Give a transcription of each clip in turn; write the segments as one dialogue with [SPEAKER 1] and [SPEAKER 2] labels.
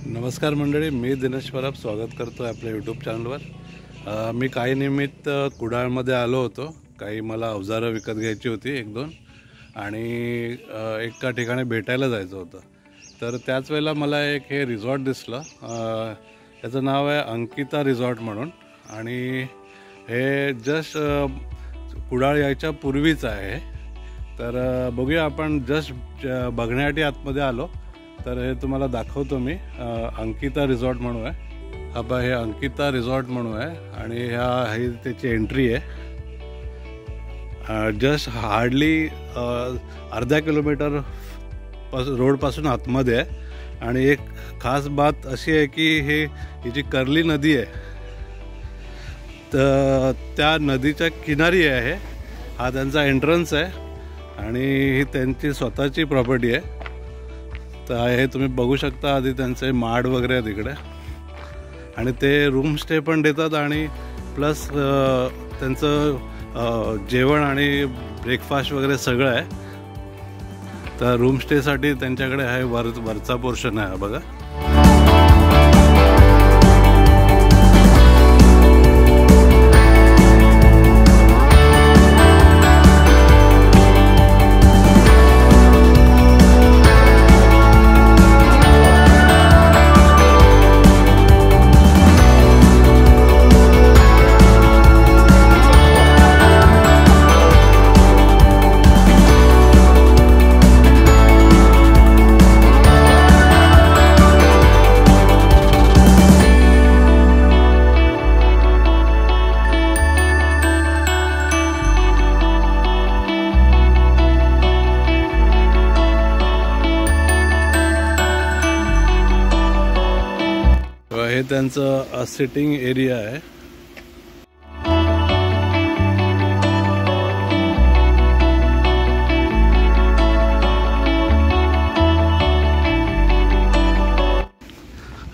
[SPEAKER 1] नमस्कार मंडळी, मी दिनेश परब स्वागत करतो आहे आपल्या यूट्यूब चॅनलवर। मी काही निमित्त कुडाळमध्ये आलो होतो। काही मला अवजारं विकत घ्यायची होती एक दोन, आणि एका ठिकाणी भेटायला जायचं होतं। तर त्याच वेळेला मला एक हे रिसॉर्ट दिसलं। याचं नाव आहे अंकिता रिसॉर्ट म्हणून, आणि हे जस्ट कुडाळ यायच्या पूर्वीच आहे। तर बघूया, आपण जस्ट बघण्यासाठी आतमध्ये आलो। तर हे तुम्हाला दाखवतो मी। अंकिता रिसॉर्ट म्हणून आहे हा बा, हे अंकिता रिसॉर्ट म्हणून आहे, आणि ही त्याची एंट्री आहे। जस्ट हार्डली अर्धा किलोमीटर रोडपासून आतमध्ये आहे। आणि एक खास बात अशी आहे की ही जी कर्ली नदी आहे, तर त्या नदीच्या किनारी आहे। हा त्यांचा एंट्रन्स आहे, आणि ही त्यांची स्वतःची प्रॉपर्टी आहे। तर हे तुम्ही बघू शकता। आधी त्यांचे माड वगैरे आहे तिकडे, आणि ते रूम स्टे पण देतात, आणि प्लस त्यांचं जेवण आणि ब्रेकफास्ट वगैरे सगळं आहे। तर रूम स्टेसाठी त्यांच्याकडे आहे वरचा पोर्शन आहे बघा। हे त्यांचं सिटिंग एरिया आहे।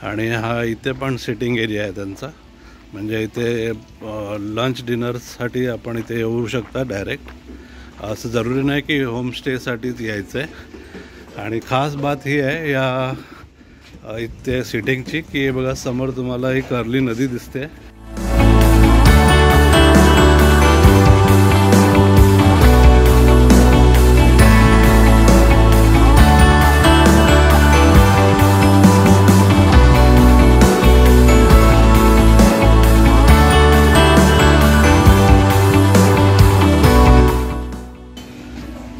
[SPEAKER 1] आणि हा इथे पण सिटिंग एरिया आहे त्यांचा, म्हणजे इथे लंच डिनरसाठी आपण इथे येऊ शकता डायरेक्ट। असं जरुरी नाही की होमस्टेसाठीच यायचं आहे। आणि खास बात ही आहे या इथे सिटिंगची, की बघा समोर तुम्हाला ही कर्ली नदी दिसते।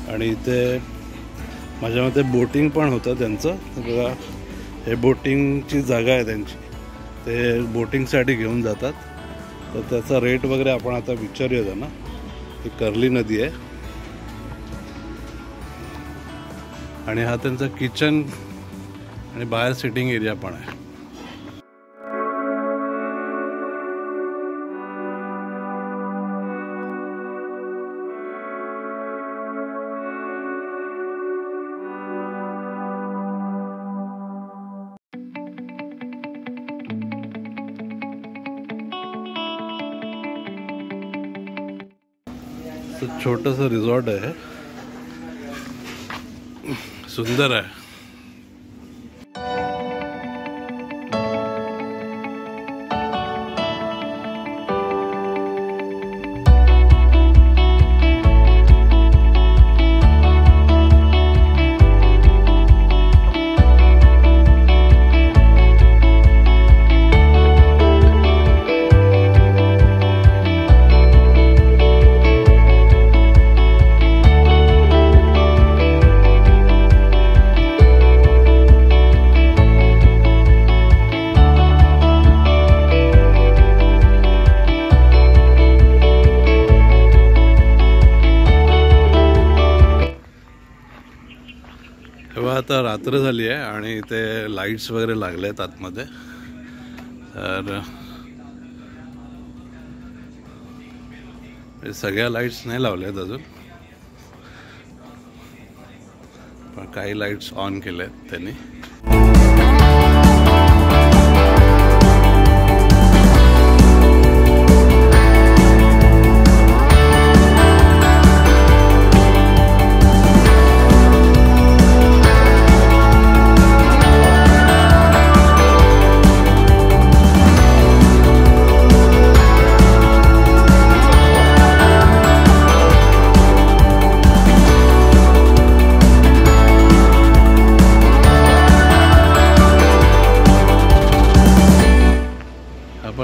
[SPEAKER 1] आणि इथे माझ्या मते बोटिंग पण होतं त्यांचं। बघा, हे बोटिंगची जागा आहे त्यांची, ते बोटिंगसाठी घेऊन जातात। तर त्याचा रेट वगैरे आपण आता विचारूया त्यांना। ही कर्ली नदी आहे, आणि हा त्यांचा किचन आणि बाहेर सिटिंग एरिया पण आहे। छोटंसं रिसॉर्ट आहे, सुंदर आहे। तेव्हा आता रात्र झाली आहे, आणि इथे लाईट्स वगैरे लागले आहेत आतमध्ये। तर सगळ्या लाईट्स नाही लावल्या आहेत अजून, पण काही लाईट्स ऑन केले आहेत त्यांनी।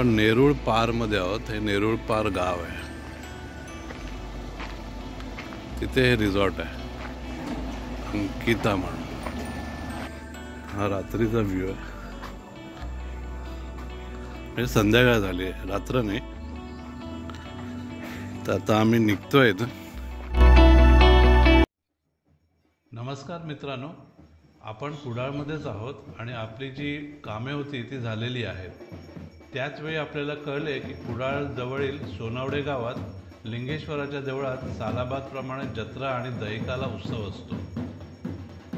[SPEAKER 1] आपण नेरुळ पारमध्ये आहोत। हे नेरुळ पार गाव आहे, तिथे हे रिसॉर्ट आहे अंकिता म्हणून। हा रात्रीचा व्ह्यू आहे, म्हणजे संध्याकाळ झाली आहे, रात्र नाही। तर आता आम्ही निघतोय इथून। नमस्कार मित्रांनो, आपण कुडाळमध्येच आहोत आणि आपली जी कामे होती ती झालेली आहेत। त्याच वेळी आपल्याला कळले की कुडाळ जवळील सोनावडे गावात लिंगेश्वराच्या देवळात सालाबादप्रमाणे जत्रा आणि दहिकाला उत्सव असतो।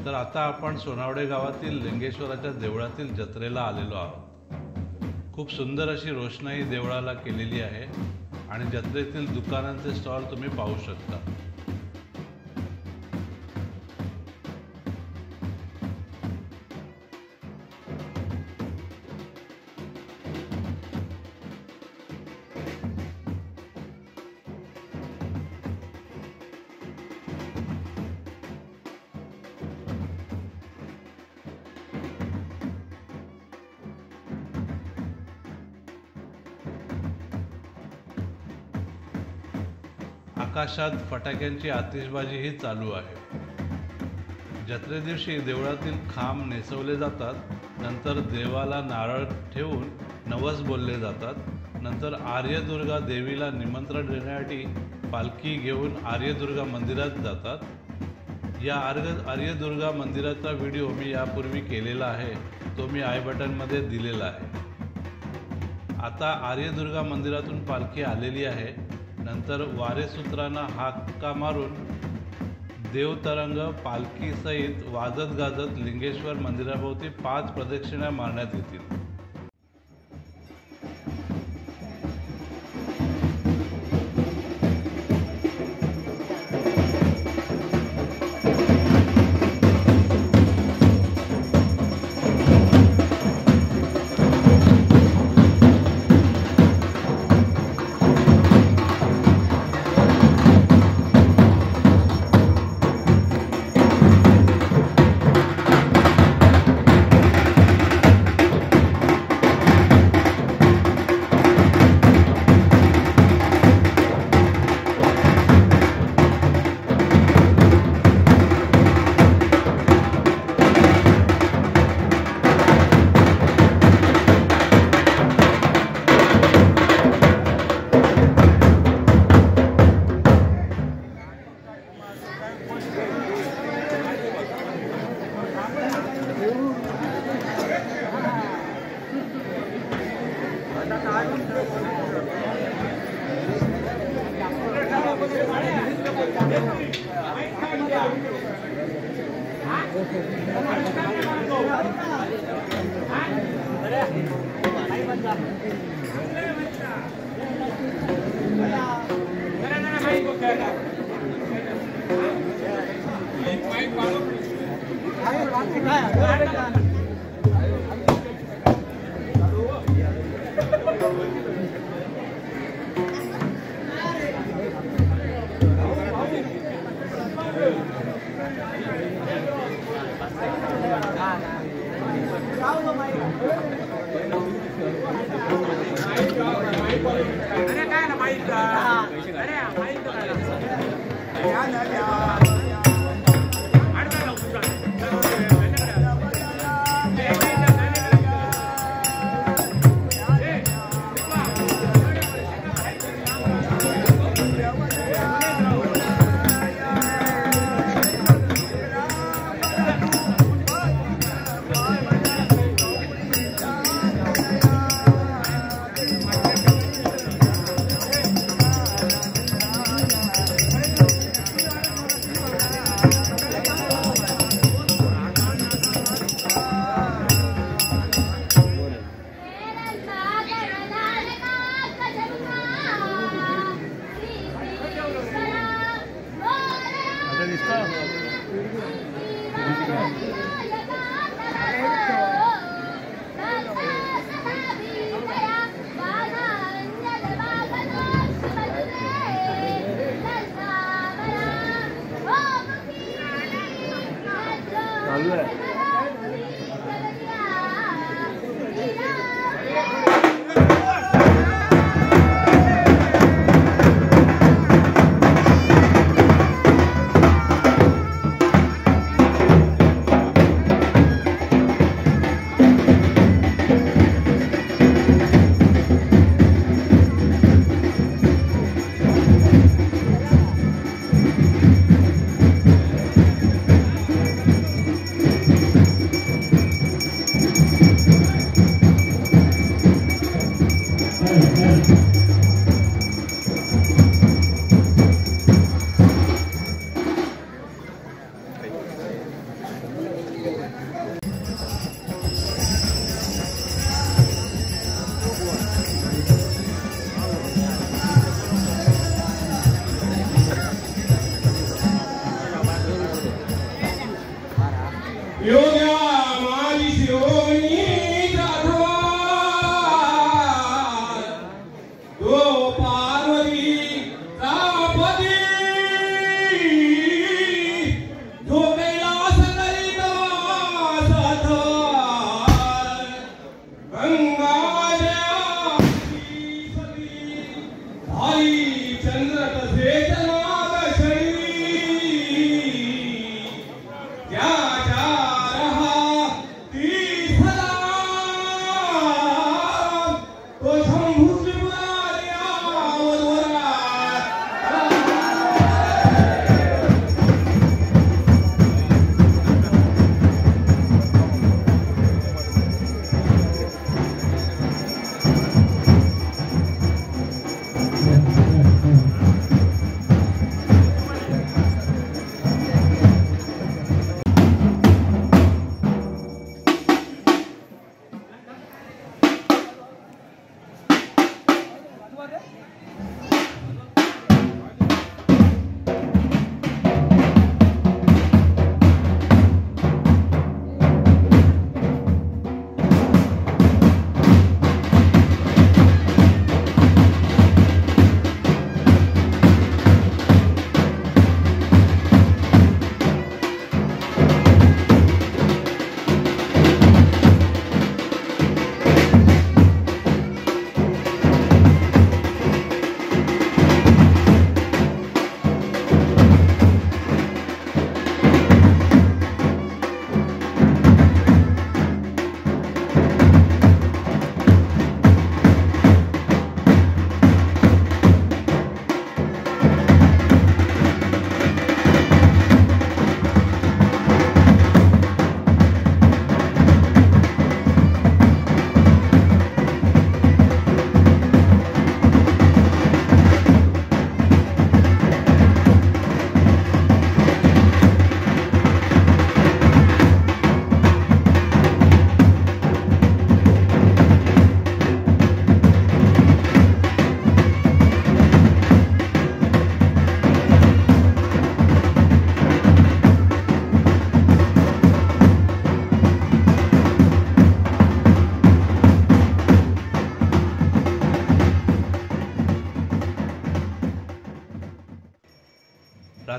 [SPEAKER 1] तर आता आपण सोनावडे गावातील लिंगेश्वराच्या देवळातील जत्रेला आलेलो आहोत। खूप सुंदर अशी रोषणाई देवळाला केलेली आहे आणि जत्रेतील दुकानांचे स्टॉल तुम्ही पाहू शकता। आकाशात फटाक्यांची आतिषबाजीही चालू आहे। जत्रे दिवशी देवळातील खांब नेसवले जातात, नंतर देवाला नारळ ठेवून नवस बोलले जातात। नंतर आर्यदुर्गा देवीला निमंत्रण देण्यासाठी पालखी घेऊन आर्यदुर्गा मंदिरात जातात। या आर्यदुर्गा मंदिराचा व्हिडिओ मी यापूर्वी केलेला आहे, तो मी आय बटनमध्ये दिलेला आहे। आता आर्यदुर्गा मंदिरातून पालखी आलेली आहे। नंतर वारेसूत्रांना हाका मारून देवतरंग पालखीसहित वाजत गाजत लिंगेश्वर मंदिराभोवती 5 प्रदक्षिणा मारण्यात येतील।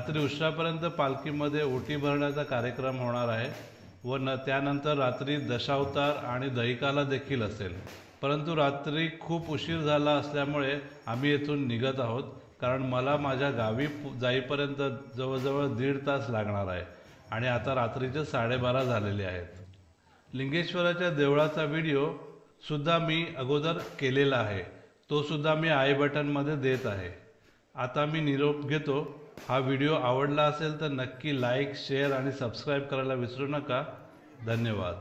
[SPEAKER 1] रात्री उशिरापर्यंत पालखीमध्ये ओटी भरण्याचा कार्यक्रम होणार आहे व त्यानंतर रात्री दशावतार आणि दहिकाला देखील असेल। परंतु रात्री खूप उशीर झाला असल्यामुळे आम्ही येथून निघत आहोत, कारण मला माझ्या गावी जाईपर्यंत जवळजवळ 1.5 तास लागणार आहे आणि आता रात्रीचे 12:30 झालेले आहेत। लिंगेश्वराच्या देवळाचा व्हिडिओ सुद्धा मी अगोदर केलेला आहे, तो सुद्धा मी आय बटनमध्ये देत आहे। आता मी निरोप घेतो। हा व्हिडिओ आवडला असेल तर नक्की लाईक, शेअर आणि सबस्क्राईब करायला विसरू नका। धन्यवाद।